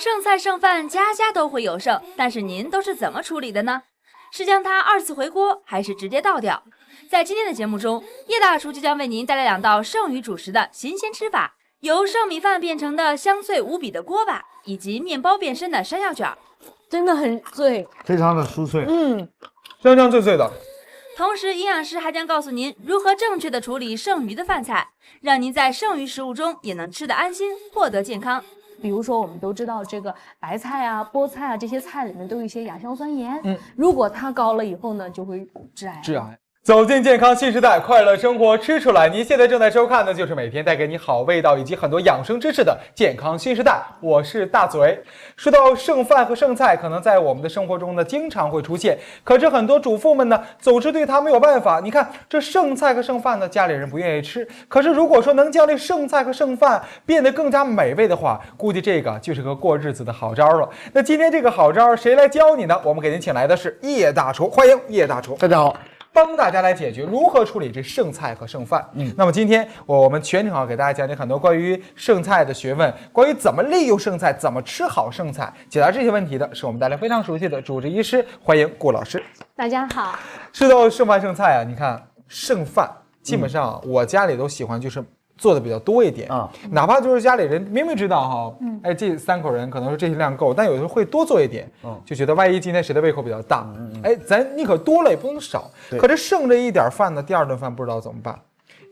剩菜剩饭家家都会有剩，但是您都是怎么处理的呢？是将它2次回锅，还是直接倒掉？在今天的节目中，叶大厨就将为您带来2道剩余主食的新鲜吃法，由剩米饭变成的香脆无比的锅巴，以及面包变身的山药卷，真的很脆，非常的酥脆，香香脆脆的。同时，营养师还将告诉您如何正确的处理剩余的饭菜，让您在剩余食物中也能吃得安心，获得健康。比如说，我们都知道这个白菜啊、菠菜啊这些菜里面都有一些亚硝酸盐，如果它高了以后呢，就会致癌。走进健康新时代，快乐生活吃出来。您现在正在收看的就是每天带给你好味道以及很多养生知识的健康新时代，我是大嘴。说到剩饭和剩菜，可能在我们的生活中呢经常会出现，可是很多主妇们呢总是对它没有办法。你看这剩菜和剩饭呢，家里人不愿意吃，可是如果说能将这剩菜和剩饭变得更加美味的话，估计这个就是个过日子的好招了。那今天这个好招谁来教你呢？我们给您请来的是叶大厨，欢迎叶大厨。大家好。帮大家来解决如何处理这剩菜和剩饭。那么今天我们全程给大家讲解很多关于剩菜的学问，关于怎么利用剩菜，怎么吃好剩菜。解答这些问题的是我们大家非常熟悉的主治医师，欢迎顾老师。大家好。说到剩饭剩菜啊，你看剩饭基本上我家里都喜欢就是做的比较多一点啊，哪怕就是家里人明明知道哈，哎，这3口人可能说这些量够，但有的时候会多做一点，就觉得万一今天谁的胃口比较大，哎，咱宁可多了也不能少。可是剩着一点饭呢，第2顿饭不知道怎么办，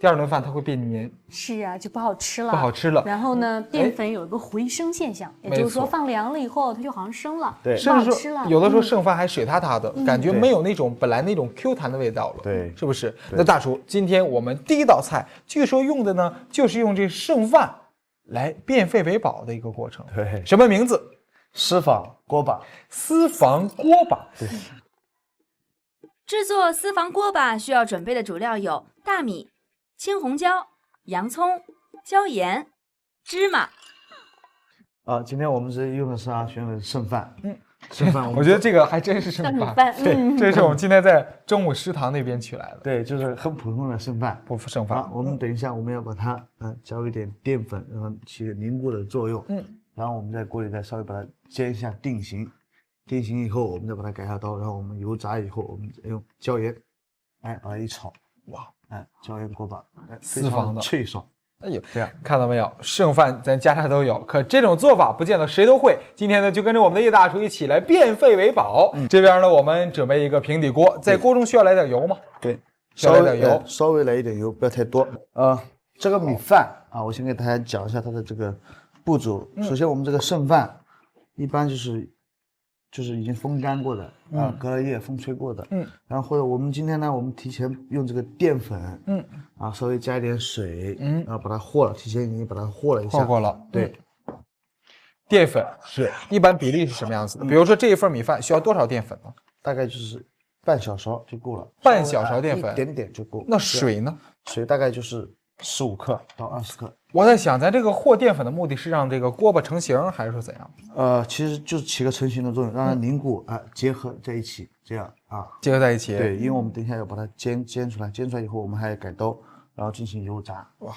第2顿饭它会变黏，是啊，就不好吃了，不好吃了。然后呢，淀粉有一个回升现象，也就是说放凉了以后，它就好像生了，对，甚至说有的时候剩饭还水塌塌的，感觉没有那种本来那种 Q 弹的味道了，对，是不是？那大厨，今天我们第1道菜，据说用的呢，就是用这剩饭来变废为宝的一个过程。对，什么名字？私房锅巴。私房锅巴。对。制作私房锅巴需要准备的主料有大米、青红椒、洋葱、椒盐、芝麻。今天我们是用的是阿轩的剩饭，剩饭。我觉得这个还真是剩饭，对，这是我们今天在中午食堂那边取来的，对，就是很普通的剩饭，剩饭。我们等一下我们要把它浇一点淀粉，让它起个凝固的作用，然后我们在锅里再稍微把它煎一下定型，定型以后我们再把它改下刀，然后我们油炸以后，我们再用椒盐，把它一炒，哇，椒盐锅巴，私房的脆爽。哎呦，这样看到没有？剩饭咱家家都有，可这种做法不见得谁都会。今天呢，就跟着我们的叶大厨一起来变废为宝。这边呢，我们准备一个平底锅，在锅中需要来点油吗？对，需要来点油，稍微来一点油，不要太多。这个米饭我先给大家讲一下它的这个步骤。首先，我们这个剩饭一般就是已经风干过的，隔了夜风吹过的，然后或者我们今天呢，我们提前用这个淀粉，稍微加一点水，然后把它和了，提前已经把它和了一下，和过了，对。淀粉是一般比例是什么样子的？比如说这一份米饭需要多少淀粉呢？大概就是半小勺就够了，半小勺淀粉，一点点就够。那水呢？水大概就是15克到20克。我在想，咱这个和淀粉的目的是让这个锅巴成型，还是说怎样？其实就是起个成型的作用，让它凝固结合在一起，这样结合在一起。对，因为我们等一下要把它煎出来，煎出来以后我们还要改刀，然后进行油炸。哇，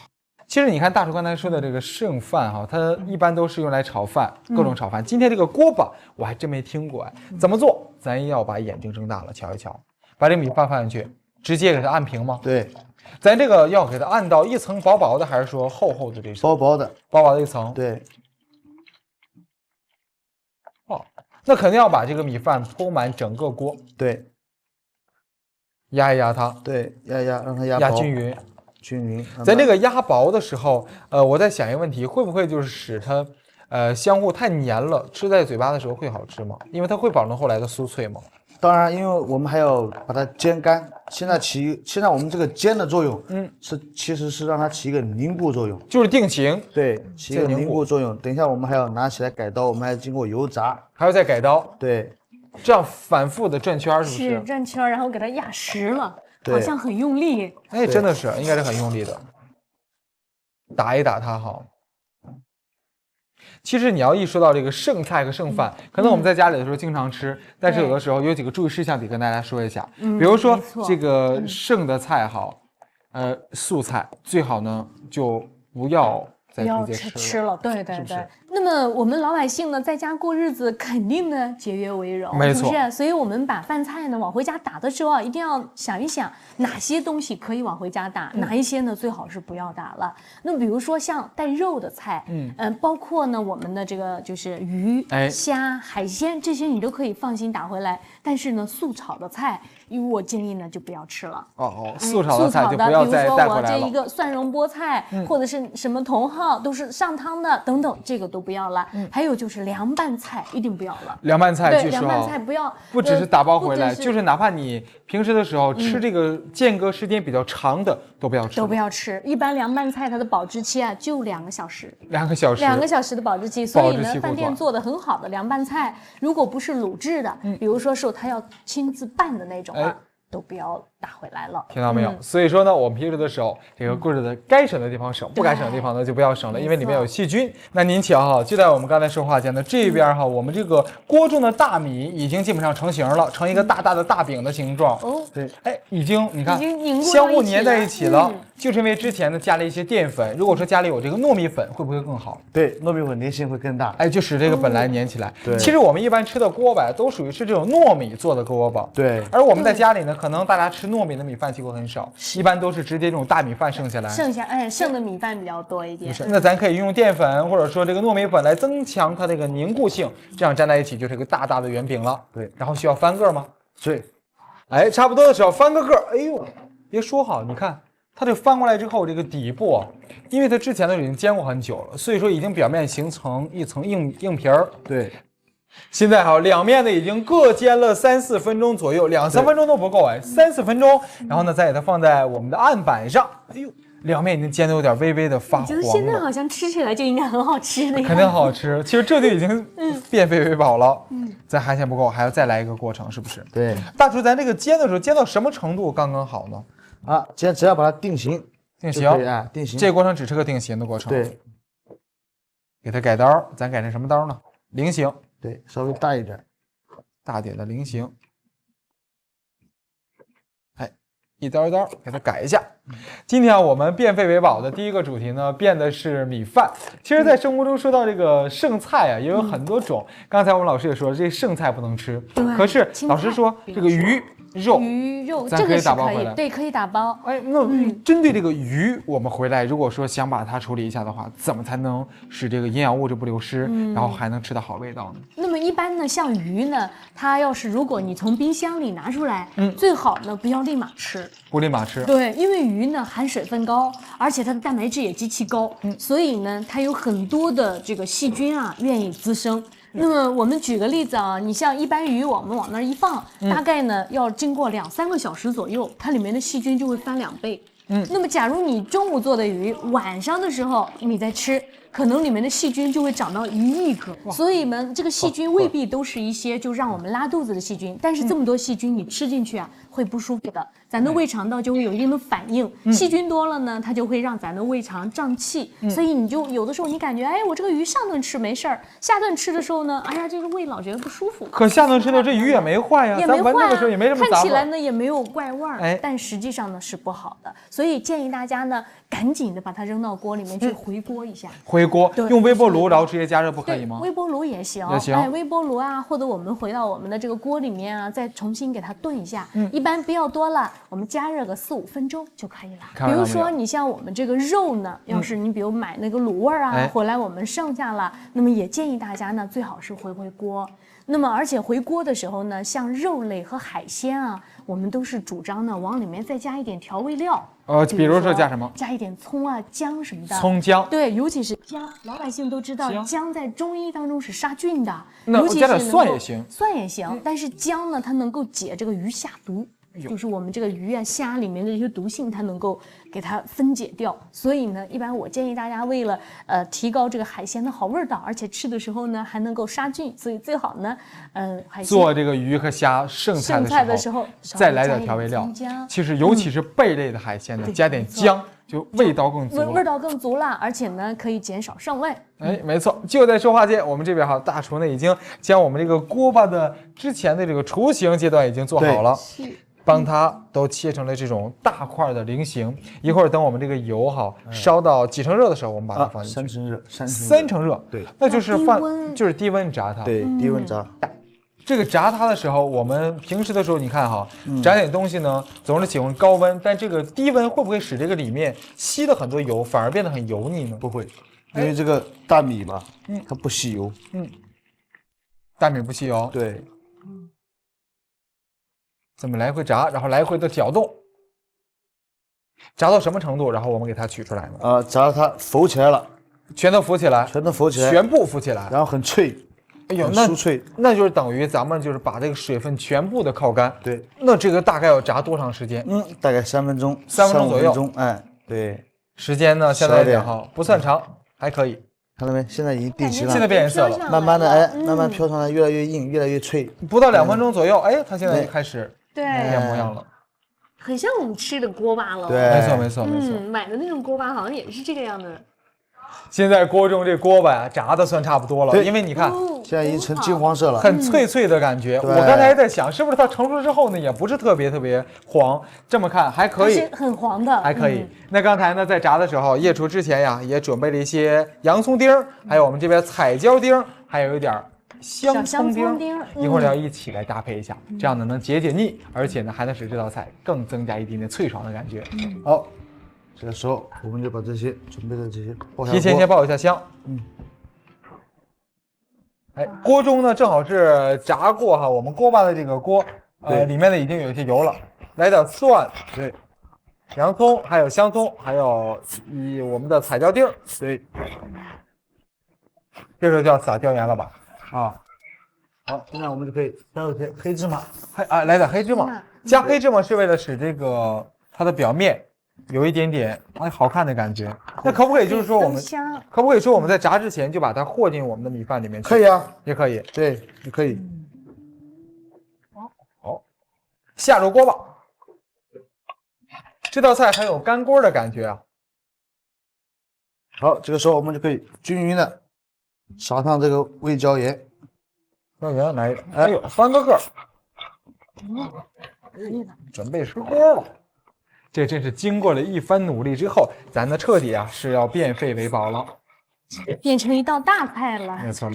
其实你看大厨刚才说的这个剩饭它一般都是用来炒饭，各种炒饭。今天这个锅巴我还真没听过怎么做？咱要把眼睛睁大了瞧一瞧，把这米饭放进去，直接给它按平吗？对。咱这个要给它按到一层薄薄的，还是说厚厚的这层？薄薄的一层。对。那肯定要把这个米饭铺满整个锅。对。压一压它。对，压让它压压均匀。咱这个压薄的时候，我在想一个问题，会不会就是使它相互太黏了，吃在嘴巴的时候会好吃吗？因为它会保证后来的酥脆吗？当然，因为我们还要把它煎干。现在我们这个煎的作用，其实是让它起一个凝固作用，就是定型。对，起一个凝固作用。等一下我们还要拿起来改刀，我们还要经过油炸，还要再改刀。对，这样反复的转圈，是不是？是转圈，然后给它压实了，好像很用力。哎，真的是，应该是很用力的，打一打它好。其实你要一说到这个剩菜和剩饭，可能我们在家里的时候经常吃，但是有的时候有几个注意事项得跟大家说一下。比如说这个剩的菜素菜最好呢就不要再直接吃了。对对对，那么我们老百姓呢，在家过日子，肯定呢节约为荣，没错。是不是？所以我们把饭菜呢往回家打的时候啊，一定要想一想哪些东西可以往回家打，哪一些呢最好是不要打了。那比如说像带肉的菜，包括呢我们的这个就是鱼、虾、海鲜这些，你都可以放心打回来。但是呢，素炒的菜，我建议呢就不要吃了。素炒的菜就不要再带回来了。比如说我这一个蒜蓉菠菜，或者是什么茼蒿，都是上汤的等等，这个都不要了。还有就是凉拌菜一定不要了。凉拌菜就是凉拌菜不要，不只是打包回来，就是哪怕你平时的时候吃这个间隔时间比较长的都不要吃。都不要吃。一般凉拌菜它的保质期啊就2个小时。2个小时。2个小时的保质期，所以呢，饭店做的很好的凉拌菜，如果不是卤制的，比如说是他要亲自拌的那种啊，都不要打回来了。听到没有？所以说呢，我们平时的时候，这个过日子该省的地方省，不该省的地方呢就不要省了，因为里面有细菌。那您瞧哈，就在我们刚才说话间呢，这边哈，我们这个锅中的大米已经基本上成型了，成一个大大的大饼的形状。对，已经你看相互粘在一起了。就是因为之前呢加了一些淀粉，如果说家里有这个糯米粉，会不会更好？对，糯米粉粘性会更大。就使这个本来粘起来。对，其实我们一般吃的锅巴都属于是这种糯米做的锅巴。对，而我们在家里呢，可能大家吃糯米的米饭机会很少，一般都是直接这种大米饭剩下来。剩的米饭比较多一点。那咱可以用淀粉或者说这个糯米粉来增强它这个凝固性，这样粘在一起就是一个大大的圆饼了。对，然后需要翻个吗？对，差不多的时候翻个个。哎呦，别说好，你看。它这翻过来之后，这个底部因为它之前都已经煎过很久了，所以说已经表面形成一层硬皮儿。对，现在两面呢已经各煎了3-4分钟左右，2-3分钟都不够3-4分钟。然后呢，再给它放在我们的案板上。哎呦，两面已经煎得有点微微的发黄了。我觉得现在好像吃起来就应该很好吃的。肯定好吃，其实这就已经变废为宝了。咱还嫌不够，还要再来一个过程，是不是？对，大厨，咱这个煎的时候煎到什么程度刚刚好呢？只要把它定型，定型定型。这个过程只是个定型的过程。对，给它改刀，咱改成什么刀呢？菱形。对，稍微大一点，大点的菱形。一刀一刀给它改一下。今天我们变废为宝的第一个主题呢，变的是米饭。其实，在生活中说到这个剩菜也有很多种。刚才我们老师也说了，这剩菜不能吃。可是老师说这个鱼肉，咱可以打包回来。对，可以打包。那针对这个鱼，我们回来如果说想把它处理一下的话，怎么才能使这个营养物质不流失，然后还能吃到好味道呢？那么一般呢，像鱼呢，它要是如果你从冰箱里拿出来，最好呢不要立马吃。不立马吃。对，因为鱼呢含水分高，而且它的蛋白质也极其高，所以呢它有很多的这个细菌愿意滋生。那么我们举个例子你像一般鱼，我们往那儿一放，大概呢要经过2-3个小时左右，它里面的细菌就会翻2倍。那么假如你中午做的鱼，晚上的时候你再吃，可能里面的细菌就会长到1亿个。所以呢，这个细菌未必都是一些就让我们拉肚子的细菌，但是这么多细菌你吃进去会不舒服的，咱的胃肠道就会有一定的反应。细菌多了呢，它就会让咱的胃肠胀气，所以你就有的时候你感觉，我这个鱼上顿吃没事儿，下顿吃的时候呢，这个胃老觉得不舒服。可下顿吃的这鱼也没坏呀，咱闻的时候也没什么杂味，看起来呢也没有怪味儿，但实际上呢是不好的。所以建议大家呢，赶紧的把它扔到锅里面去回锅一下。回锅用微波炉，然后直接加热不可以吗？微波炉也行，微波炉或者我们回到我们的这个锅里面再重新给它炖一下。一般不要多了，我们加热个4-5分钟就可以了。比如说你像我们这个肉呢，要是你比如买那个卤味回来我们剩下了，那么也建议大家呢最好是回锅。那么而且回锅的时候呢，像肉类和海鲜我们都是主张呢往里面再加一点调味料。比如说加什么？加一点葱姜什么的。葱姜。对，尤其是姜，老百姓都知道姜在中医当中是杀菌的。那加点蒜也行。蒜也行，但是姜呢，它能够解这个鱼下毒。就是我们这个鱼虾里面的这些毒性，它能够给它分解掉。所以呢，一般我建议大家为了提高这个海鲜的好味道，而且吃的时候呢还能够杀菌，所以最好呢，海鲜做这个鱼和虾剩菜的时候再来点调味料。其实尤其是贝类的海鲜呢，加点姜就味道更足了。味道更足了，而且呢可以减少上味。没错，就在说话间，我们这边大厨呢已经将我们这个锅巴的之前的这个雏形阶段已经做好了。帮它都切成了这种大块的菱形。一会儿等我们这个油烧到几成热的时候，我们把它放进去。3成热，3成热，对，那就是就是低温炸它。对，低温炸。这个炸它的时候，我们平时的时候，你看哈，炸点东西呢，总是喜欢高温，但这个低温会不会使这个里面吸了很多油，反而变得很油腻呢？不会，因为这个大米嘛，它不吸油。大米不吸油。对。这么来回炸，然后来回的搅动，炸到什么程度，然后我们给它取出来呢？炸到它浮起来了，全都浮起来，全部浮起来，然后很脆。哎呦，酥脆，那就是等于咱们就是把这个水分全部的靠干。对，那这个大概要炸多长时间？大概3分钟，3分钟左右。哎，对，时间呢，现在来讲哈，不算长，还可以。看到没？现在已经定型了，现在变颜色了，慢慢的，慢慢飘上来，越来越硬，越来越脆。不到2分钟左右，哎，它现在开始变模样了，很像我们吃的锅巴了。对，没错。买的那种锅巴好像也是这个样的。现在锅中这锅巴呀，炸的算差不多了，因为你看，现在已经成金黄色了，很脆的感觉。我刚才在想，是不是它成熟之后呢，也不是特别黄？这么看还可以，是很黄的，还可以。那刚才呢，在炸的时候，叶厨之前呀，也准备了一些洋葱丁，还有我们这边彩椒丁，还有一点香葱丁，一会儿要一起来搭配一下，这样呢能解腻，而且呢还能使这道菜更增加一点点脆爽的感觉。好。这个时候，我们就把这些准备的这些提前先爆一下香。哎，锅中呢正好是炸过哈，我们锅巴的这个锅，里面呢已经有一些油了，来点蒜，对，洋葱，还有香葱，还有我们的彩椒丁，对，这时候就要撒椒盐了吧？好，现在我们就可以加入些黑芝麻，来点黑芝麻，加黑芝麻是为了使这个它的表面有一点点好看的感觉。那可不可以就是说我们在炸之前就把它和进我们的米饭里面去？可以啊，也可以，对，也可以。好，下入锅巴。这道菜很有干锅的感觉啊。好，这个时候我们就可以均匀的撒上这个味椒盐。椒盐来一个，哎呦，3个个，准备出锅了。这真是经过了一番努力之后，咱的彻底是要变废为宝了，变成一道大菜了。没错，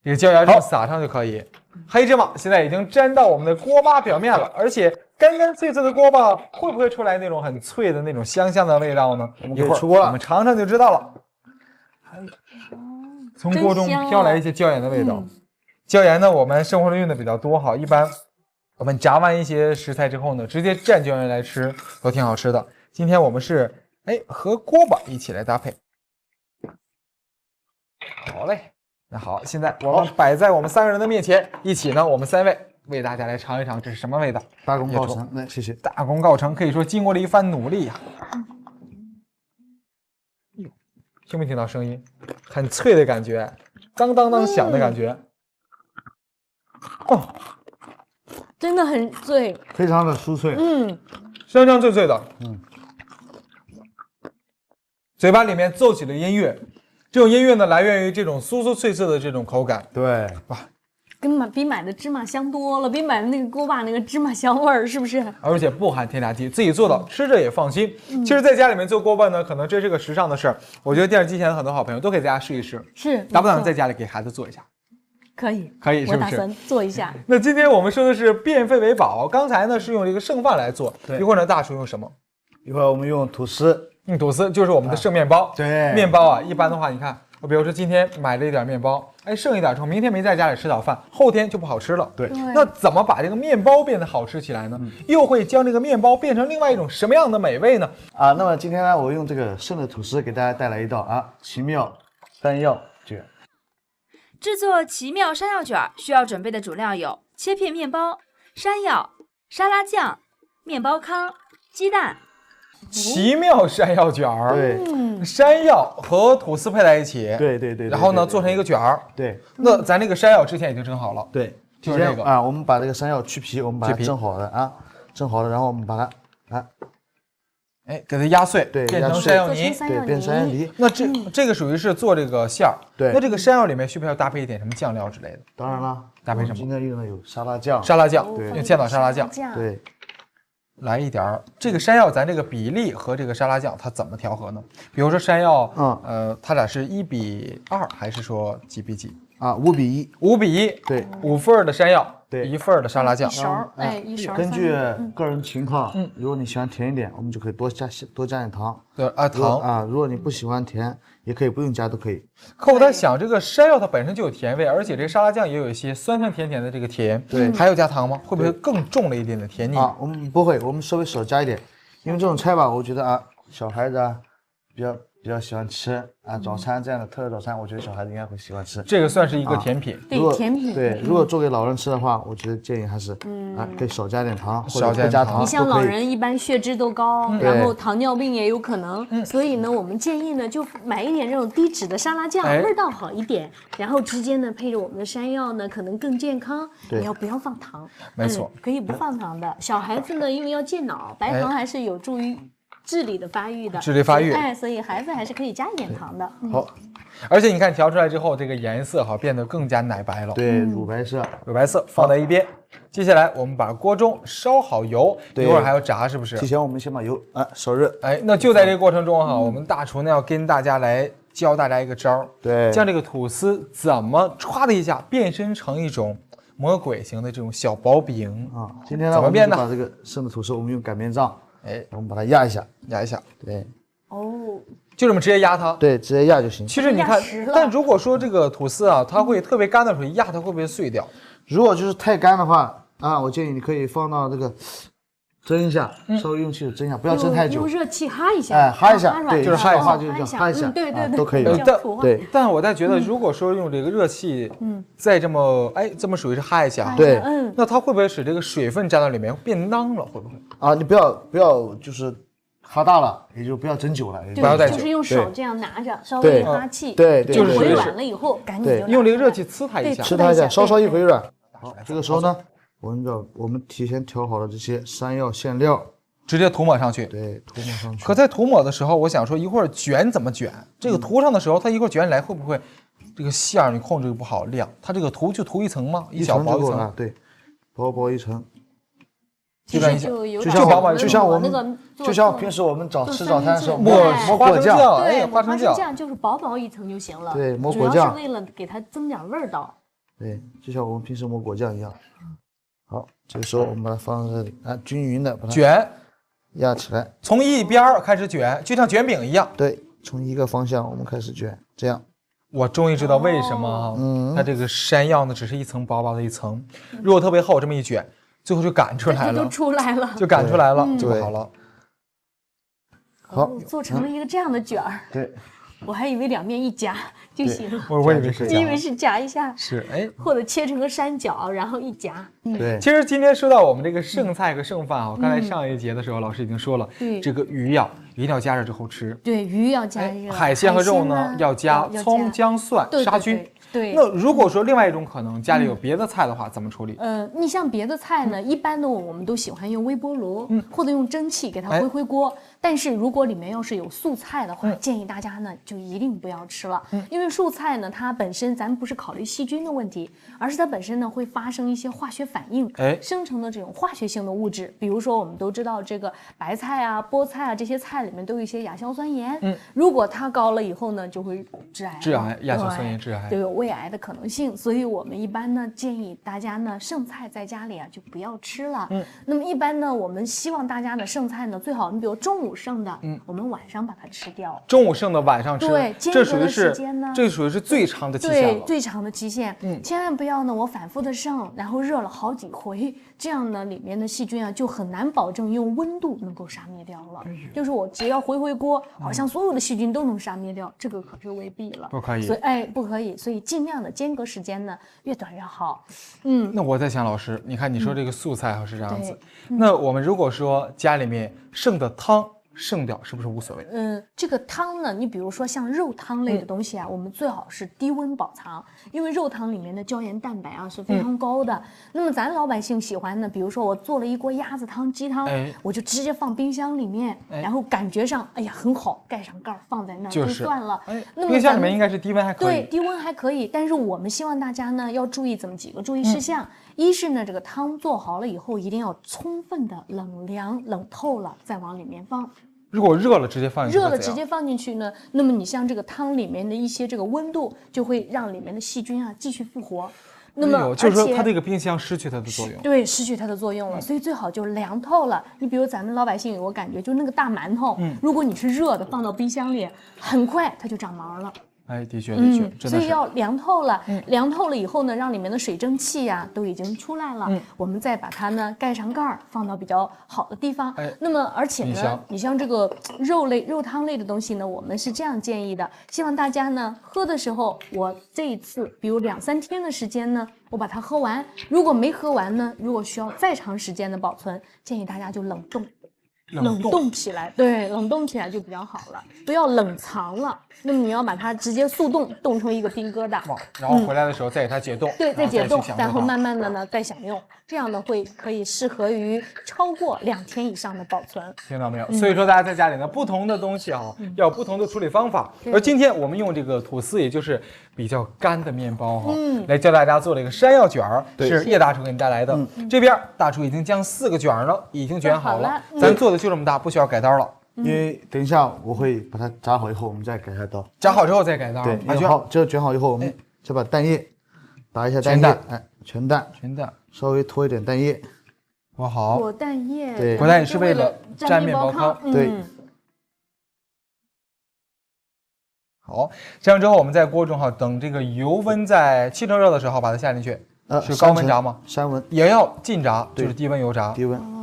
这个椒盐正撒上就可以。黑芝麻现在已经沾到我们的锅巴表面了，而且干干脆脆的锅巴会不会出来那种很脆的那种香香的味道呢？一会儿出锅了，我们尝尝就知道了。从锅中飘来一些椒盐的味道。椒盐呢，我们生活中用的比较多哈，一般我们炸完一些食材之后呢，直接蘸椒盐来吃都挺好吃的。今天我们是和锅巴一起来搭配。好嘞，那好，现在我们摆在我们3个人的面前，一起呢，我们3位为大家来尝一尝这是什么味道。大功告成，来，谢谢。大功告成，可以说经过了一番努力呀。听没听到声音？很脆的感觉，当当当响的感觉。真的很脆，非常的酥脆，香香脆脆的，嘴巴里面奏起了音乐，这种音乐呢来源于这种酥酥脆脆的这种口感，对，哇，比买的芝麻香多了，比买的那个锅巴那个芝麻香味儿，是不是？而且不含添加剂，自己做的，吃着也放心。其实在家里面做锅巴呢，可能这是个时尚的事儿，我觉得电视机前的很多好朋友都可以在家试一试，是，打不打算在家里给孩子做一下？可以，是不是？我打算做一下。那今天我们说的是变废为宝，刚才呢是用这个剩饭来做，一会儿呢大厨用什么？一会儿我们用吐司，吐司就是我们的剩面包。对，面包啊，一般的话，你看，我比如说今天买了一点面包，剩一点之后，明天没在家里吃早饭，后天就不好吃了。对，那怎么把这个面包变得好吃起来呢？又会将这个面包变成另外一种什么样的美味呢？那么今天呢，我用这个剩的吐司给大家带来一道奇妙山药卷。制作奇妙山药卷需要准备的主料有切片面包、山药、沙拉酱、面包糠、鸡蛋。奇妙山药卷儿，对，山药和吐司配在一起，对，然后呢做成一个卷儿，对。那咱这个山药之前已经蒸好了，对，就是这个我们把这个山药去皮，我们把它蒸好了，蒸好了，然后我们把它哎，给它压碎，对变成压碎做山药泥。对，变山药泥。那这个属于是做这个馅儿。对那这个山药里面需不需要搭配一点什么酱料之类的？当然了，搭配什么我们今天用的有沙拉酱，沙拉酱，对用千岛沙拉酱。对，来一点儿。这个山药咱这个比例和这个沙拉酱它怎么调和呢？比如说山药，它俩是1:2，还是说几比几啊，5:1， ？5:1，对，5份的山药，对1份的沙拉酱一。勺，哎，一勺。根据3个人情况，如果你喜欢甜一点，我们就可以多加点糖。对啊，糖。啊，如果你不喜欢甜，也可以不用加都可以。可我在想，这个山药它本身就有甜味，而且这个沙拉酱也有一些酸酸甜甜的这个甜。对还要加糖吗？会不会更重了一点的甜腻？啊，我们不会，我们稍微少加一点，因为这种菜吧，我觉得啊，小孩子啊，比较喜欢吃啊，早餐这样的特色早餐，我觉得小孩子应该会喜欢吃。这个算是一个甜品。如果对甜品。对，如果做给老人吃的话，我觉得建议还是啊，可以少加点糖，或者少加点糖不加糖你像都可以。老人一般血脂都高，然后糖尿病也有可能，所以呢，我们建议呢就买一点这种低脂的沙拉酱，哎味道好一点，然后直接呢配着我们的山药呢，可能更健康。对你要不要放糖？没错可以不放糖的。小孩子呢，因为要健脑，白糖还是有助于智力的发育的。智力发育哎，所以孩子还是可以加一点糖的。好，而且你看调出来之后，这个颜色哈变得更加奶白了。对，乳白色，乳白色放在一边。接下来我们把锅中烧好油，一对会儿还要炸，是不是提？前我们先把油烧热。哎，那就在这个过程中哈，我们大厨呢要跟大家来教大家一个招儿，对，将这个吐司怎么歘的一下变身成一种魔鬼型的这种小薄饼。啊，今天呢，我们怎么变呢就把这个生的吐司，我们用擀面杖，哎，我们把它压一下，压一下，对哦，就这么直接压它。对，直接压就行。其实你看压实了，但如果说这个吐司啊，它会特别干的时候，一压它会不会碎掉？如果就是太干的话啊，我建议你可以放到这个蒸一下，稍微用气蒸一下，不要蒸太久用。热气哈一下，哎，哈一下出，来对，就是哈一下的话就叫哈一下，对对对，都可以了。这样土对但我在觉得，如果说用这个热气，再这么这么属于是哈一下，对那它会不会使这个水分沾到里面变囊了？会不会？啊，你不要就是哈大了，也就不要蒸久了，也就不要带久就是用手这样拿着，稍微对一哈气，对对就是回是软了以后，赶紧对就拿用这个出来热气呲它一下对。吃它一下，对稍稍一回软。好来，这个时候呢，我们提前调好了这些山药馅料，直接涂抹上去。对，涂抹上去。可在涂抹的时候，我想说一会儿卷怎么卷？这个涂上的时候，它一会儿卷起来会不会这个馅儿你控制不好亮？它这个涂就涂一层吗？一小薄一层层就够了，，对，薄薄一层，其实就有点就像像就像我们那个做就像平时我们吃早餐的时候做抹三明治花生抹果酱，酱，对，哎，花生酱，酱就是薄薄一层就行了。对抹主要果酱是为了给它增点味道。对，就像我们平时抹果酱一样。好，这个时候我们把它放在这里，均匀的把它卷，压起来。从一边儿开始卷，就像卷饼一样。对，从一个方向我们开始卷，这样。我终于知道为什么它这个山药呢只是一层薄薄的一层，如果特别厚，这么一卷，最后就擀出来了这就，出来了，就擀出来了，就对好了。好哦，做成了一个这样的卷儿。对，我还以为两面一夹就行了，我以为是这样，你以为是夹一下，是哎。或者切成个三角，然后一夹。对，其实今天说到我们这个剩菜和剩饭啊，刚才上一节的时候老师已经说了，对这个鱼呀一定要加热之后吃，对，鱼要加热，海鲜和肉呢要加葱、姜、蒜对杀菌。。对，那如果说另外一种可能，家里有别的菜的话，怎么处理？你像别的菜呢，一般的我们都喜欢用微波炉，或者用蒸汽给它回锅。但是如果里面要是有素菜的话，建议大家呢就一定不要吃了，因为素菜呢它本身咱们不是考虑细菌的问题，而是它本身呢会发生一些化学反应，生成的这种化学性的物质。比如说我们都知道这个白菜啊、菠菜啊这些菜里面都有一些亚硝酸盐，如果它高了以后呢，就会致癌了，致癌，亚硝酸盐致癌就。有胃癌的可能性，所以我们一般呢建议大家呢剩菜在家里啊就不要吃了。那么一般呢我们希望大家呢剩菜呢最好你比如中午剩的，我们晚上把它吃掉。中午剩的晚上吃，对这属于是间隔的时间呢这属于是最长的期限了。对，最长的期限，千万不要呢我反复的剩，然后热了好几回，这样呢里面的细菌啊就很难保证用温度能够杀灭掉了。就是我只要回锅，好像所有的细菌都能杀灭掉，这个可是未必了。不可以所以不可以，所以尽量的间隔时间呢越短越好。那我在想，老师，你看你说这个素菜是这样子，那我们如果说家里面剩的汤剩掉是不是无所谓？这个汤呢，你比如说像肉汤类的东西啊，我们最好是低温保藏，因为肉汤里面的胶原蛋白啊是非常高的。那么咱老百姓喜欢呢，比如说我做了一锅鸭子汤、鸡汤，我就直接放冰箱里面，然后感觉上哎呀很好，盖上盖儿放在那儿就算了。那么冰箱里面应该是低温还可以。对，低温还可以，但是我们希望大家呢要注意这么几个注意事项。一是呢，这个汤做好了以后，一定要充分的冷凉、冷透了再往里面放。如果热了直接放进去，热了直接放进去呢，那么你像这个汤里面的一些这个温度，就会让里面的细菌啊继续复活。那么就是说它这个冰箱失去它的作用，对，失去它的作用了，所以最好就凉透了。你比如咱们老百姓有个感觉，就那个大馒头，如果你是热的放到冰箱里，很快它就长毛了。哎，的确，真的是。所以要凉透了，凉透了以后呢，让里面的水蒸气呀都已经出来了，我们再把它呢盖上盖儿，放到比较好的地方。那么而且呢，你像这个肉汤类的东西呢，我们是这样建议的，希望大家呢喝的时候，我这一次比如2、3天的时间呢，我把它喝完。如果没喝完呢，如果需要再长时间的保存，建议大家就冷冻起来，对，冷冻起来就比较好了，不要冷藏了。那么你要把它直接速冻，冻成一个冰疙瘩，然后回来的时候再给它解冻，对，再解冻，然后慢慢的呢再享用，这样呢可以适合于超过2天以上的保存。听到没有？所以说大家在家里呢，不同的东西啊，要有不同的处理方法。而今天我们用这个吐司，也就是比较干的面包哈，来教大家做了一个山药卷儿，是叶大厨给你带来的。这边大厨已经将4个卷儿呢已经卷好了，咱做的就这么大，不需要改刀了。因为等一下我会把它炸好以后，我们再改下刀。炸好之后再改刀。对，好，这卷好以后，我们再把蛋液打一下蛋液，全蛋，稍微拖一点蛋液，裹好。裹蛋液，对，裹蛋液是为了沾面包糠。对。好，这样之后我们在锅中哈，等这个油温在7成热的时候把它下进去。是高温炸吗？3温也要近炸，就是低温油炸。低温。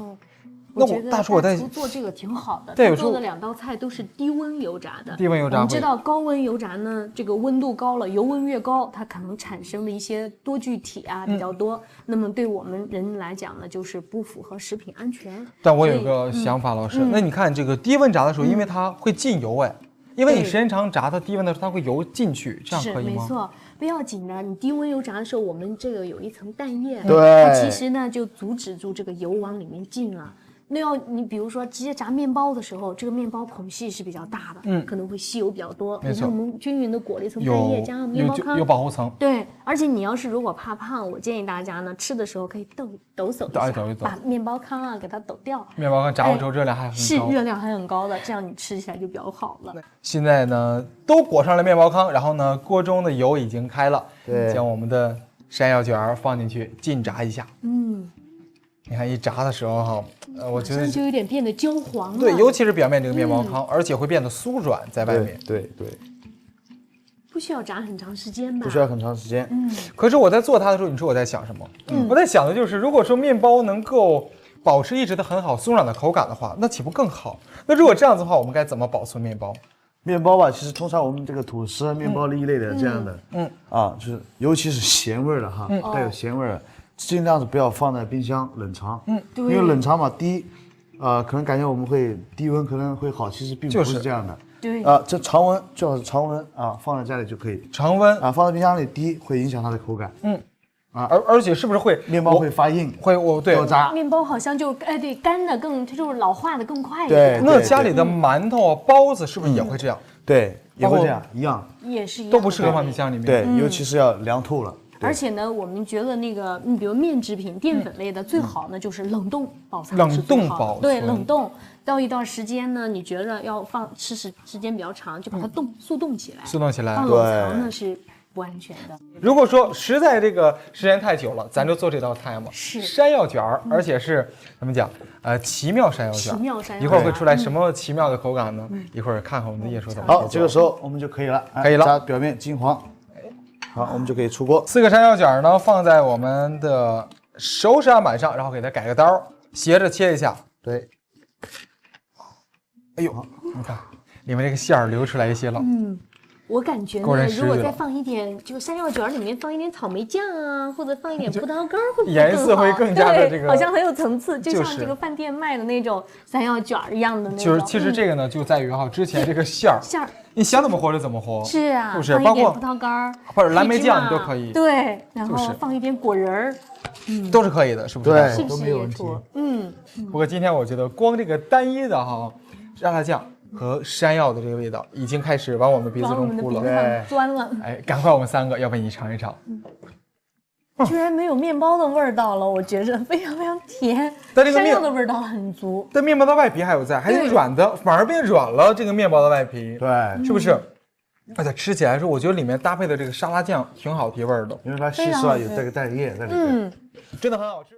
那我大厨做这个挺好的，他做的2道菜都是低温油炸的。低温油炸，我们知道高温油炸呢，这个温度高了，油温越高，它可能产生的一些多聚体啊比较多，那么对我们人来讲呢，就是不符合食品安全。但我有个想法，老师，那你看这个低温炸的时候，因为它会进油哎，因为你时间长炸它低温的时候，它会油进去，这样可以吗？是没错。不要紧的，你低温油炸的时候，我们这个有一层蛋液，对，它其实呢就阻止住这个油往里面进了。那你比如说直接炸面包的时候，这个面包孔隙是比较大的，可能会吸油比较多。没错，我们均匀的裹了一层蛋液，加上面包糠，有保护层。对，而且你要是如果怕胖，我建议大家呢吃的时候可以抖擞一下，把面包糠啊给它抖掉。面包糠炸完之后热量还很高，是热量还很高的，这样你吃起来就比较好了。现在呢都裹上了面包糠，然后呢锅中的油已经开了，将我们的山药卷放进去浸炸一下。你看一炸的时候哈，我觉得就有点变得焦黄了。对，尤其是表面这个面包糠，而且会变得酥软在外面。对。不需要炸很长时间吧？不需要很长时间。可是我在做它的时候，你说我在想什么？我在想的就是，如果说面包能够保持一直的很好松软的口感的话，那岂不更好？那如果这样子的话，我们该怎么保存面包？面包吧，其实通常我们这个吐司、面包一类的这样的，就是尤其是咸味儿的哈，带有咸味儿的。尽量是不要放在冰箱冷藏，因为冷藏嘛，第一，可能感觉我们会低温可能会好，其实并不是这样的。对，这常温最好是常温啊，放在家里就可以。常温啊，放在冰箱里，第一会影响它的口感，而且是不是会面包会发硬，会对渣，面包好像就对干的更，它就是老化的更快一点。对，那家里的馒头啊、包子是不是也会这样？对，也会这样，一样，也是一样，都不适合放冰箱里面。对，尤其是要凉透了。而且呢，我们觉得那个，比如面制品、淀粉类的，最好呢就是冷冻保存。冷冻保存，对，冷冻到一段时间呢，你觉得要吃时间比较长，就把它速冻起来。速冻起来，放冷藏呢是不安全的。如果说实在这个时间太久了，咱就做这道菜嘛，是山药卷儿，而且是怎么讲？奇妙山药卷，奇妙山药，一会儿会出来什么奇妙的口感呢？一会儿看看我们的叶叔怎么做。好，这个时候我们就可以了，可以了，炸表面金黄。好，我们就可以出锅。4个山药卷呢，放在我们的熟食案板上，然后给它改个刀，斜着切一下。对。哎呦，你看里面这个馅儿流出来一些了。我感觉呢，如果再放一点，就山药卷里面放一点草莓酱啊，或者放一点葡萄干，会不会颜色会更加的这个，好像很有层次，就就是像这个饭店卖的那种山药卷一样的那种。就是其实这个呢，就在于哈，之前这个馅儿，你想怎么活就怎么活，是啊，是不是？包括葡萄干或者蓝莓酱都可以，对，然后放一点果仁儿，都是可以的，是不是？对，是不都没有问题。不过今天我觉得光这个单一的哈沙拉酱和山药的这个味道已经开始往我们鼻子中扑了，对，钻了。哎，赶快我们3个，要不你尝一尝。居然没有面包的味道了，我觉着非常非常甜，但这个山药的味道很足。但面包的外皮还有在，还是软的，反而变软了。这个面包的外皮，对，是不是？而且吃起来说，我觉得里面搭配的这个沙拉酱挺好提味儿的，因为它稀释了有这个蛋液在里面，真的很好吃。